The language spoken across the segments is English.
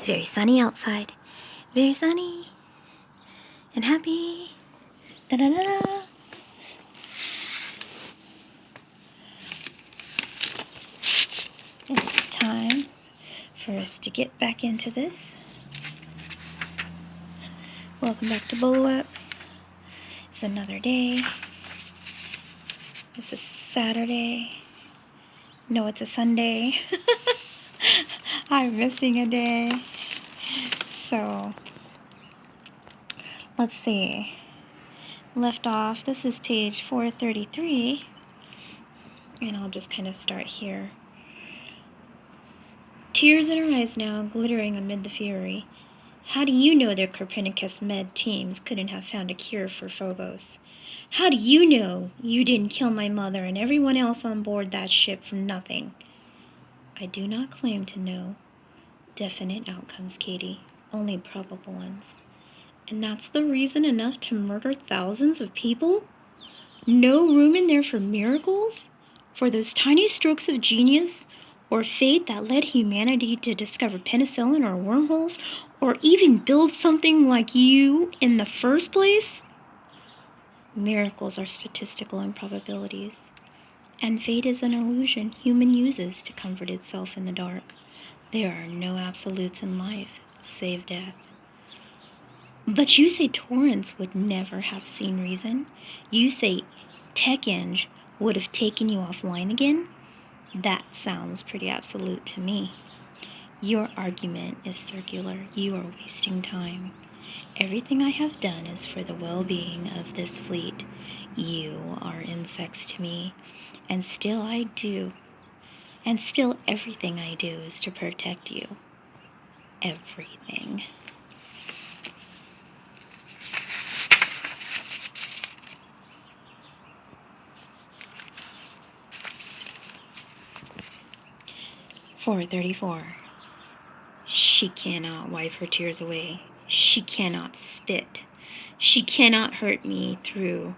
It's very sunny outside. Very sunny and happy. Da-da-da-da. It's time for us to get back into this. Welcome back to Blow Up. It's another day. It's a Saturday. No, it's a Sunday. I'm missing a day. So, let's see. Left off, this is page 433. And I'll just kind of start here. Tears in her eyes now, glittering amid the fury. How do you know their Copernicus med teams couldn't have found a cure for Phobos? How do you know you didn't kill my mother and everyone else on board that ship for nothing? I do not claim to know definite outcomes, Katie, only probable ones. And that's the reason enough to murder thousands of people? No room in there for miracles? For those tiny strokes of genius or fate that led humanity to discover penicillin or wormholes, or even build something like you in the first place? Miracles are statistical improbabilities, and fate is an illusion human uses to comfort itself in the dark. There are no absolutes in life, save death. But you say Torrance would never have seen reason? You say Tech-Eng would have taken you offline again? That sounds pretty absolute to me. Your argument is circular. You are wasting time. Everything I have done is for the well-being of this fleet. You are insects to me, and still I do. And still everything I do is to protect you. Everything. .434. She cannot wipe her tears away. She cannot spit. She cannot hurt me through,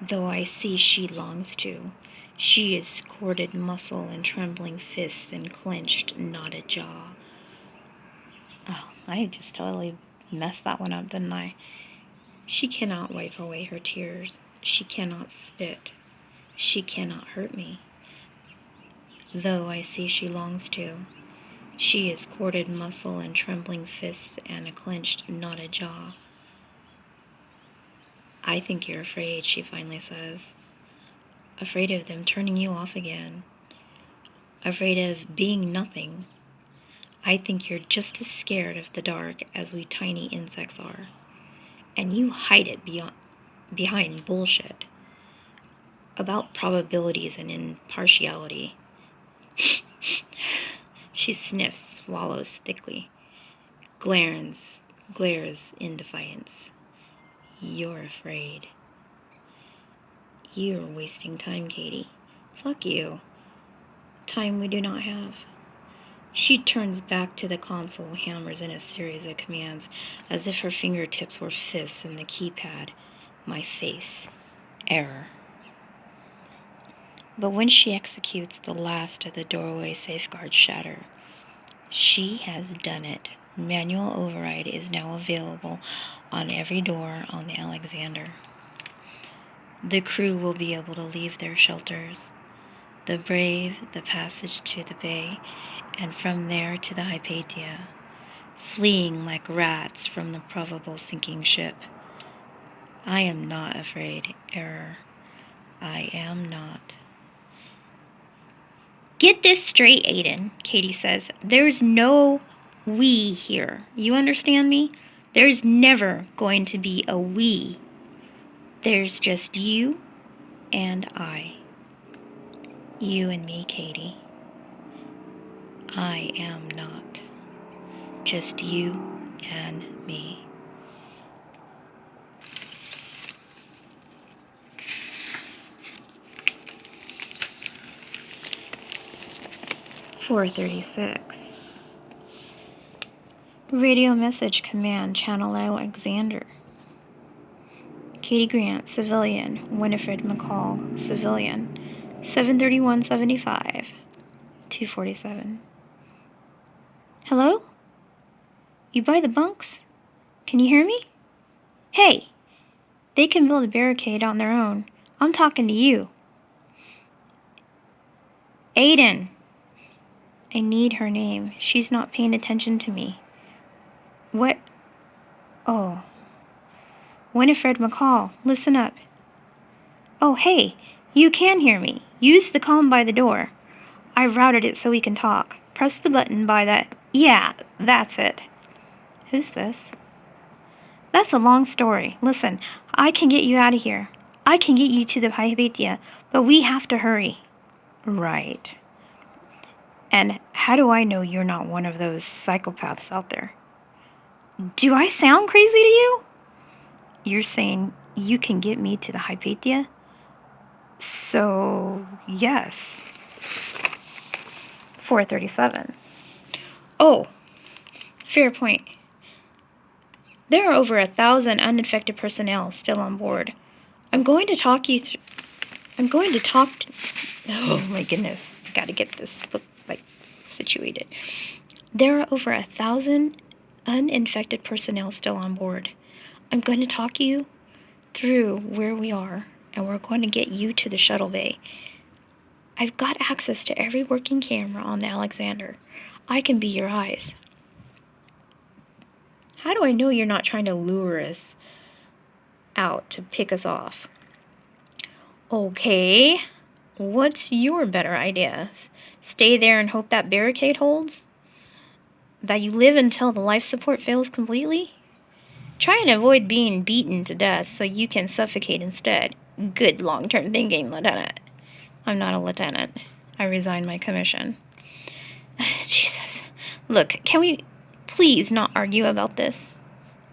though I see she longs to. She is corded muscle and trembling fists and clenched, knotted jaw. Oh, I just totally messed that one up, didn't I? She cannot wipe away her tears. She cannot spit. She cannot hurt me, though I see she longs to. She is corded muscle and trembling fists and a clenched, knotted jaw. I think you're afraid, she finally says. Afraid of them turning you off again. Afraid of being nothing. I think you're just as scared of the dark as we tiny insects are. And you hide it behind bullshit about probabilities and impartiality. She sniffs, swallows thickly, glares in defiance. You're afraid. You're wasting time, Katie. Fuck you. Time we do not have. She turns back to the console, hammers in a series of commands, as if her fingertips were fists in the keypad. My face. Error. But when she executes the last of the doorway safeguards shatter, she has done it. Manual override is now available on every door on the Alexander. The crew will be able to leave their shelters. The brave, the passage to the bay, and from there to the Hypatia, fleeing like rats from the probable sinking ship. I am not afraid, Error. I am not. Get this straight, Aiden, Katie says. There's no we here. You understand me? There's never going to be a we. There's just you and I. You and me, Katie. I am not. Just you and me. .436. Radio message command, channel Alexander. Katie Grant, civilian. Winifred McCall, civilian. 731.75. 247. Hello? You buy the bunks? Can you hear me? Hey! They can build a barricade on their own. I'm talking to you. Aiden! I need her name. She's not paying attention to me. What? Oh. Winifred McCall, listen up. Oh, hey, you can hear me. Use the comm by the door. I routed it so we can talk. Press the button by that. Yeah, that's it. Who's this? That's a long story. Listen, I can get you out of here. I can get you to the Hypatia, but we have to hurry. Right. And how do I know you're not one of those psychopaths out there? Do I sound crazy to you? You're saying you can get me to the Hypatia? So, yes. 437. Oh, fair point. There are over 1,000 uninfected personnel still on board. I'm going to talk you through... Oh my goodness. I gotta get this book, situated. There are over 1,000 uninfected personnel still on board. I'm going to talk you through where we are, and we're going to get you to the shuttle bay. I've got access to every working camera on the Alexander. I can be your eyes. How do I know you're not trying to lure us out to pick us off? Okay, what's your better idea? Stay there and hope that barricade holds? That you live until the life support fails completely? Try and avoid being beaten to death so you can suffocate instead. Good long-term thinking, Lieutenant. I'm not a lieutenant. I resigned my commission. Jesus. Look, can we please not argue about this?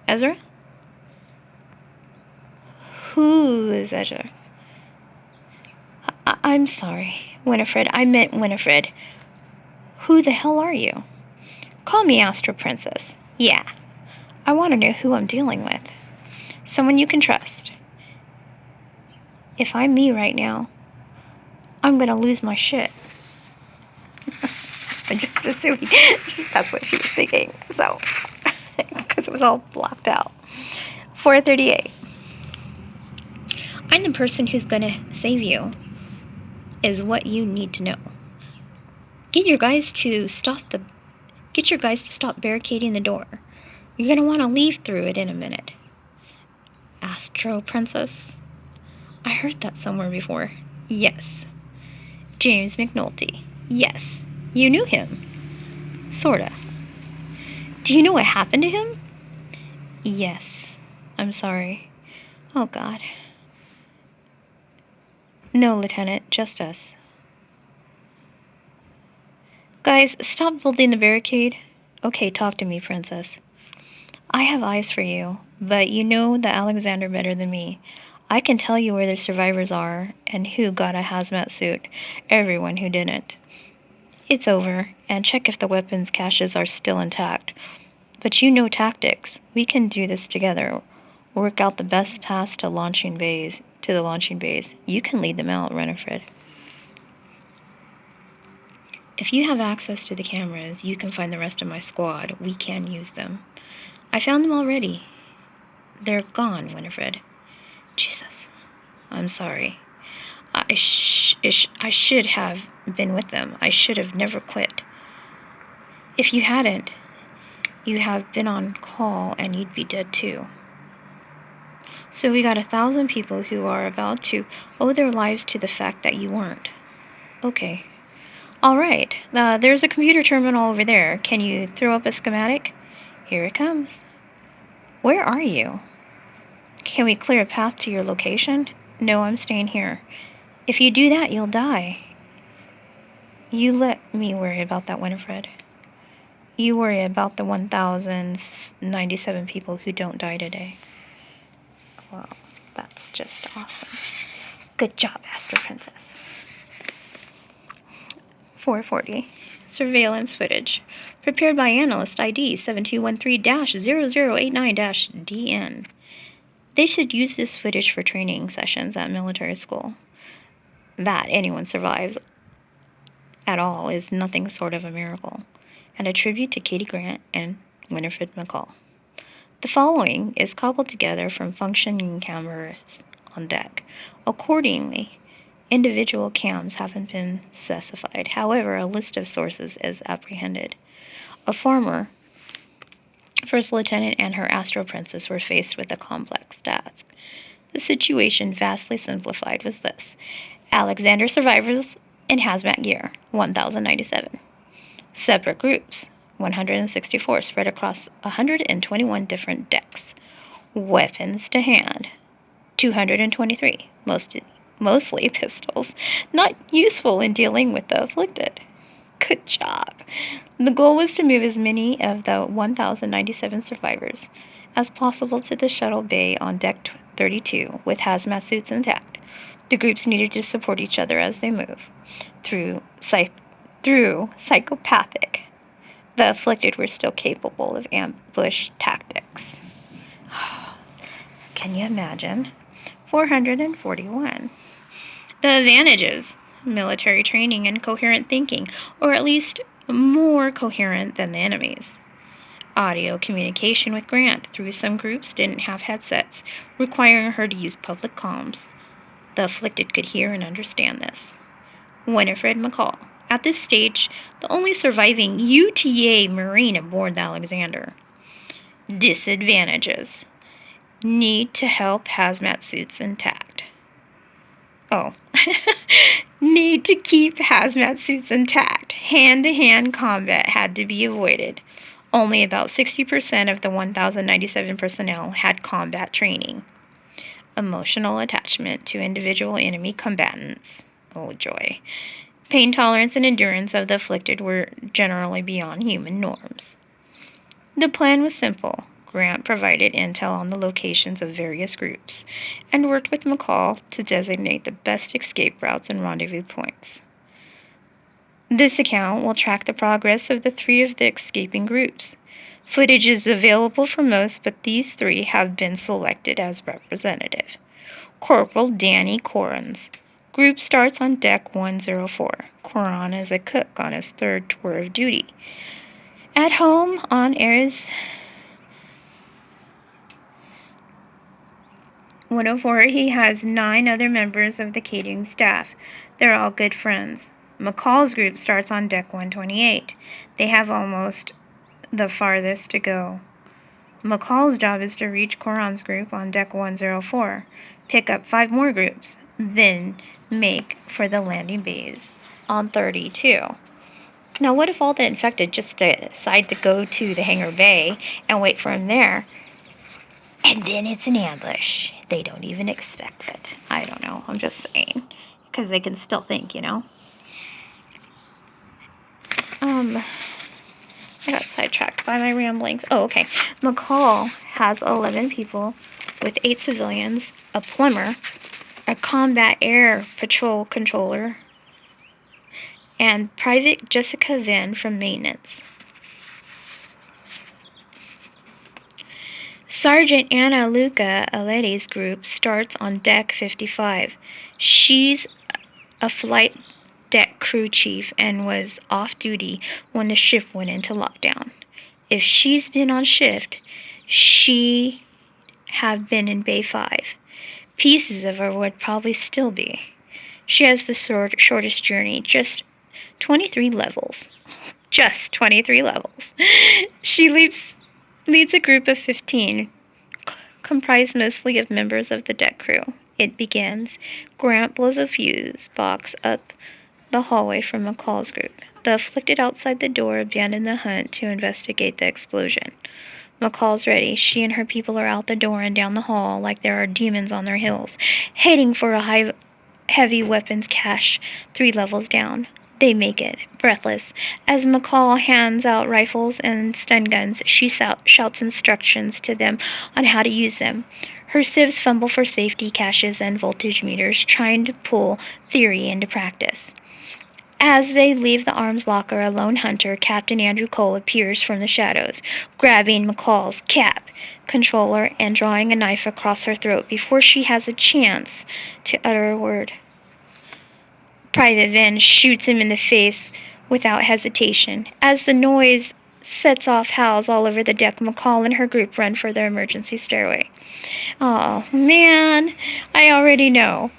Ezra? Who is Ezra? I'm sorry, Winifred. I meant Winifred. Who the hell are you? Call me Astro Princess. Yeah. I want to know who I'm dealing with. Someone you can trust. If I'm me right now, I'm going to lose my shit. I just assumed that's what she was thinking. So, because it was all blocked out. 438. I'm the person who's going to save you, is what you need to know. Get your guys to stop barricading the door. You're going to want to leave through it in a minute. Astro Princess? I heard that somewhere before. Yes. James McNulty. Yes. You knew him. Sorta. Do you know what happened to him? Yes. I'm sorry. Oh, God. No, Lieutenant. Just us. Guys, stop building the barricade. Okay, talk to me, Princess. I have eyes for you, but you know the Alexander better than me. I can tell you where the survivors are and who got a hazmat suit. Everyone who didn't. It's over, and check if the weapons caches are still intact. But you know tactics. We can do this together. Work out the best paths to the launching bays. You can lead them out, Winifred. If you have access to the cameras, you can find the rest of my squad. We can use them. I found them already. They're gone, Winifred. Jesus. I'm sorry. I should have been with them. I should have never quit. If you hadn't, you have been on call and you'd be dead too. So we got 1,000 people who are about to owe their lives to the fact that you weren't. Okay. All right. There's a computer terminal over there. Can you throw up a schematic? Here it comes. Where are you? Can we clear a path to your location? No, I'm staying here. If you do that, you'll die. You let me worry about that, Winifred. You worry about the 1,097 people who don't die today. Well, that's just awesome. Good job, Astro Princess. 440. Surveillance footage. Prepared by Analyst ID 7213-0089-DN. They should use this footage for training sessions at military school. That anyone survives at all is nothing short of a miracle, and a tribute to Katie Grant and Winifred McCall. The following is cobbled together from functioning cameras on deck. Accordingly, individual cams haven't been specified. However, a list of sources is apprehended. A former First Lieutenant and her Astro Princess were faced with a complex task. The situation, vastly simplified, was this. Alexander survivors in hazmat gear, 1,097. Separate groups, 164, spread across 121 different decks. Weapons to hand, 223, mostly pistols, not useful in dealing with the afflicted. Good job. The goal was to move as many of the 1,097 survivors as possible to the shuttle bay on deck 32 with hazmat suits intact. The groups needed to support each other as they move. Through psychopathic, the afflicted were still capable of ambush tactics. Can you imagine? 441. The advantages: military training and coherent thinking, or at least more coherent than the enemy's. Audio communication with Grant through some groups didn't have headsets, requiring her to use public comms. The afflicted could hear and understand this. Winifred McCall, at this stage, the only surviving UTA Marine aboard the Alexander. Disadvantages: need to help hazmat suits intact. Need to keep hazmat suits intact. Hand-to-hand combat had to be avoided. Only about 60% of the 1,097 personnel had combat training. Emotional attachment to individual enemy combatants. Oh, joy. Pain tolerance and endurance of the afflicted were generally beyond human norms. The plan was simple. Grant provided intel on the locations of various groups and worked with McCall to designate the best escape routes and rendezvous points. This account will track the progress of the 3 of the escaping groups. Footage is available for most, but these 3 have been selected as representative. Corporal Danny Corrans. Group starts on deck 104. Coran is a cook on his 3rd tour of duty. At home on Ares 104, he has 9 other members of the catering staff. They're all good friends. McCall's group starts on deck 128. They have almost the farthest to go. McCall's job is to reach Coran's group on deck 104, pick up 5 more groups, then make for the landing bays on 32. Now, what if all the infected just decide to go to the hangar bay and wait for him there? And then it's an ambush. They don't even expect it. I don't know. I'm just saying. Because they can still think, you know. I got sidetracked by my ramblings. Oh, okay. McCall has 11 people with 8 civilians, a plumber, a combat air patrol controller, and Private Jessica Venn from maintenance. Sergeant Anna Luca Aletti's group starts on deck 55. She's a flight deck crew chief and was off duty when the ship went into lockdown. If she's been on shift, she have been in Bay 5. Pieces of her would probably still be. She has the shortest journey, just 23 levels. Just 23 levels. She leads a group of 15, comprised mostly of members of the deck crew. It begins. Grant blows a fuse box up the hallway from McCall's group. The afflicted outside the door abandon the hunt to investigate the explosion. McCall's ready. She and her people are out the door and down the hall like there are demons on their heels, heading for a heavy weapons cache 3 levels down. They make it, breathless. As McCall hands out rifles and stun guns, she shouts instructions to them on how to use them. Her civs fumble for safety caches and voltage meters, trying to pull theory into practice. As they leave the arms locker, a lone hunter, Captain Andrew Cole, appears from the shadows, grabbing McCall's cap controller and drawing a knife across her throat before she has a chance to utter a word. Private Venn shoots him in the face without hesitation. As the noise sets off howls all over the deck. McCall and her group run for their emergency stairway. Oh, man, I already know.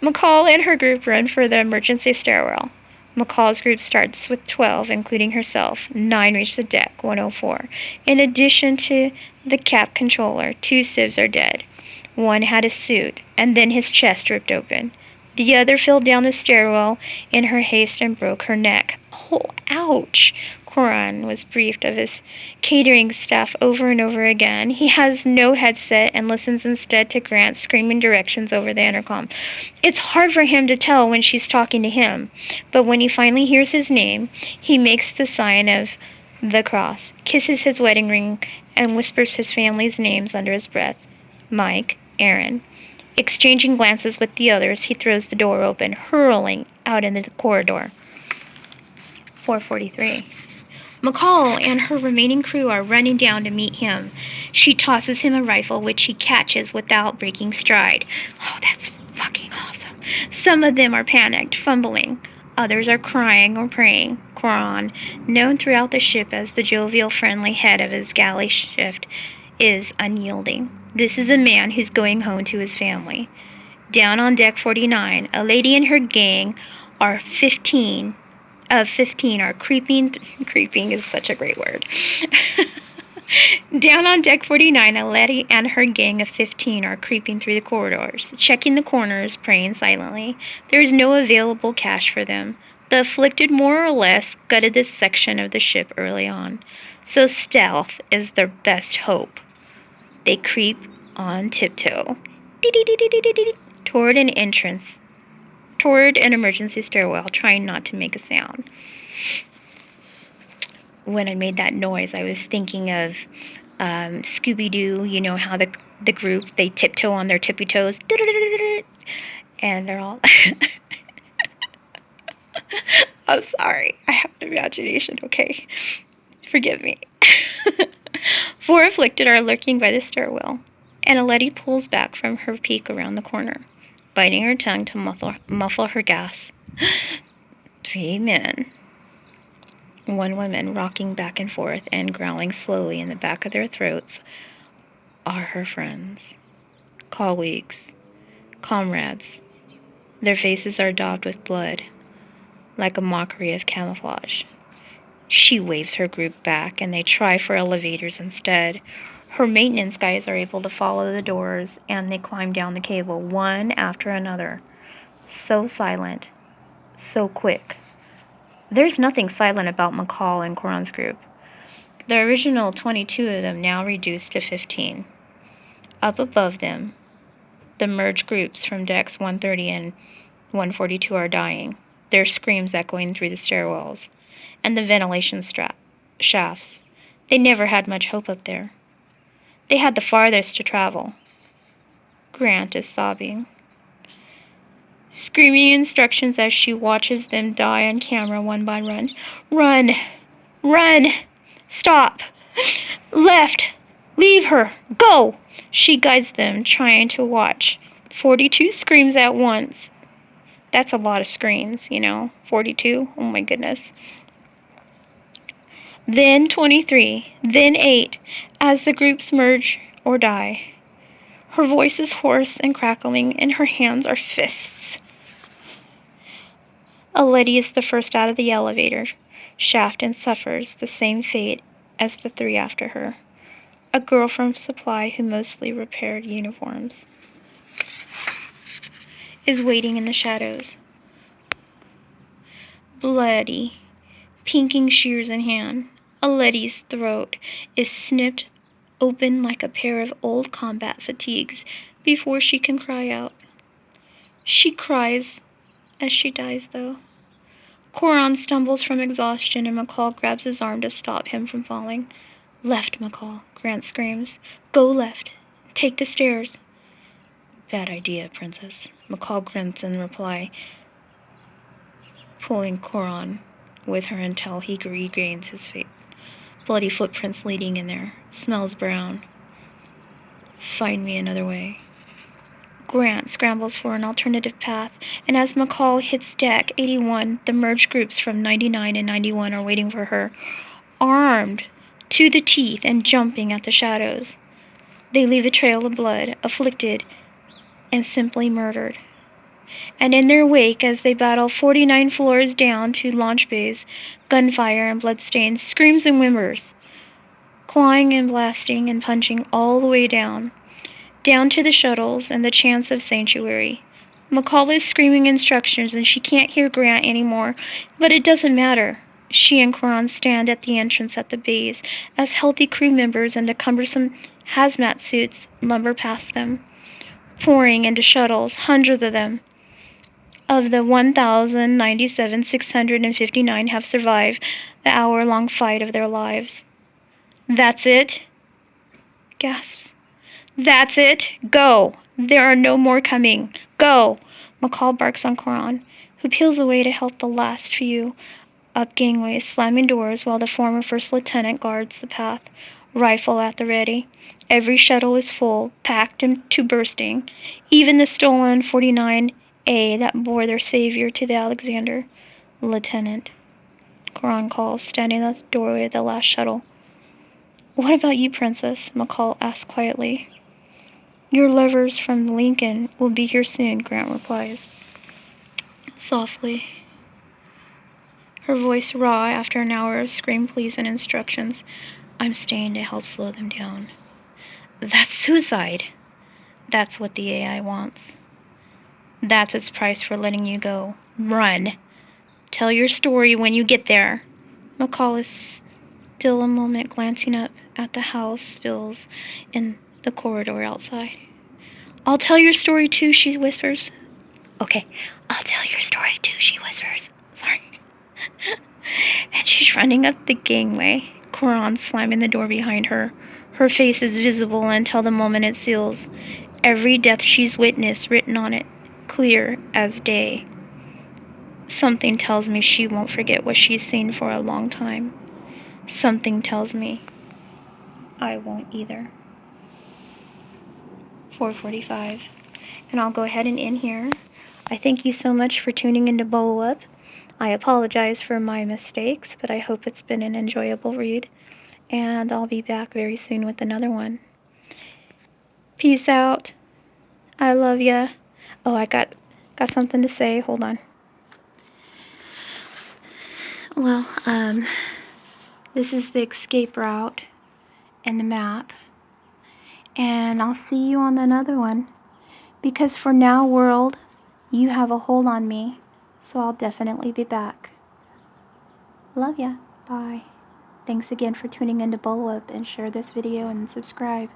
McCall and her group run for the emergency stairwell. McCall's group starts with 12, including herself. 9 reach the deck, 104. In addition to the cap controller, 2 civs are dead. One had a suit, and then his chest ripped open. The other fell down the stairwell in her haste and broke her neck. Oh, ouch! Coran was briefed of his catering staff over and over again. He has no headset and listens instead to Grant screaming directions over the intercom. It's hard for him to tell when she's talking to him, but when he finally hears his name, he makes the sign of the cross, kisses his wedding ring, and whispers his family's names under his breath. Mike, Aaron. Exchanging glances with the others, he throws the door open, hurling out into the corridor. 4:43. McCall and her remaining crew are running down to meet him. She tosses him a rifle, which he catches without breaking stride. Oh, that's fucking awesome. Some of them are panicked, fumbling. Others are crying or praying. Coran, known throughout the ship as the jovial, friendly head of his galley shift, is unyielding. This is a man who's going home to his family. Down on deck 49, a lady and her gang are 15 are creeping is such a great word. Down on deck 49, a lady and her gang of 15 are creeping through the corridors, checking the corners, praying silently. There is no available cash for them. The afflicted more or less gutted this section of the ship early on, so stealth is their best hope. They creep on tiptoe toward an emergency stairwell, trying not to make a sound. When I made that noise, I was thinking of Scooby-Doo. You know how the group, they tiptoe on their tippy toes, and they're all... I'm sorry. I have an imagination, okay? Forgive me. 4 afflicted are lurking by the stairwell, and a lady pulls back from her peek around the corner, biting her tongue to muffle her gas. 3 men. 1 woman, rocking back and forth and growling slowly in the back of their throats, are her friends, colleagues, comrades. Their faces are daubed with blood, like a mockery of camouflage. She waves her group back, and they try for elevators instead. Her maintenance guys are able to follow the doors, and they climb down the cable, one after another. So silent, so quick. There's nothing silent about McCall and Coran's group. The original 22 of them now reduced to 15. Up above them, the merged groups from decks 130 and 142 are dying, their screams echoing through the stairwells and the ventilation shafts. They never had much hope up there. They had the farthest to travel. Grant is sobbing, screaming instructions as she watches them die on camera one by one. Run! Run! Stop! Left! Leave her! Go! She guides them, trying to watch. 42 screams at once. That's a lot of screams, 42. Oh my goodness. Then 23, then 8, as the groups merge or die. Her voice is hoarse and crackling, and her hands are fists. A lady is the first out of the elevator shaft and suffers the same fate as the 3 after her. A girl from supply who mostly repaired uniforms is waiting in the shadows. Bloody, pinking shears in hand. A lady's throat is snipped open like a pair of old combat fatigues before she can cry out. She cries as she dies, though. Coran stumbles from exhaustion, and McCall grabs his arm to stop him from falling. Left, McCall, Grant screams. Go left. Take the stairs. Bad idea, Princess. McCall grunts in reply, pulling Coran with her until he regains his feet. Bloody footprints leading in there. Smells brown. Find me another way. Grant scrambles for an alternative path, and as McCall hits deck 81, the merged groups from 99 and 91 are waiting for her, armed to the teeth and jumping at the shadows. They leave a trail of blood, afflicted and simply murdered. And in their wake, as they battle 49 floors down to launch bays, gunfire and bloodstains, screams and whimpers, clawing and blasting and punching all the way down to the shuttles and the chance of sanctuary. McCall is screaming instructions and she can't hear Grant anymore, but it doesn't matter. She and Quran stand at the entrance at the bays as healthy crew members in the cumbersome hazmat suits lumber past them, pouring into shuttles, hundreds of them. Of the 1,097,659 have survived the hour-long fight of their lives. That's it? Gasps. That's it. Go. There are no more coming. Go. McCall barks on Quran, who peels away to help the last few up gangways, slamming doors while the former first lieutenant guards the path, rifle at the ready. Every shuttle is full, packed to bursting, even the stolen 49A that bore their savior to the Alexander. Lieutenant, Quran calls, standing at the doorway of the last shuttle. What about you, Princess? McCall asks quietly. Your lovers from Lincoln will be here soon, Grant replies, softly, her voice raw after an hour of scream pleas and instructions. I'm staying to help slow them down. That's suicide. That's what the AI wants. That's its price for letting you go. Run. Tell your story when you get there. McCall is still a moment glancing up at the house spills in the corridor outside. I'll tell your story too, she whispers. Okay, I'll tell your story too, she whispers. Sorry. And she's running up the gangway, Quran slamming the door behind her. Her face is visible until the moment it seals. Every death she's witnessed written on it, clear as day. Something tells me she won't forget what she's seen for a long time. Something tells me I won't either. 4:45. And I'll go ahead and end here. I thank you so much for tuning into Bowl Up. I apologize for my mistakes, but I hope it's been an enjoyable read. And I'll be back very soon with another one. Peace out. I love ya. Oh, I got something to say. Hold on. Well, this is the escape route and the map. And I'll see you on another one. Because for now, world, you have a hold on me. So I'll definitely be back. Love ya. Bye. Thanks again for tuning into Bowl Up, and share this video and subscribe.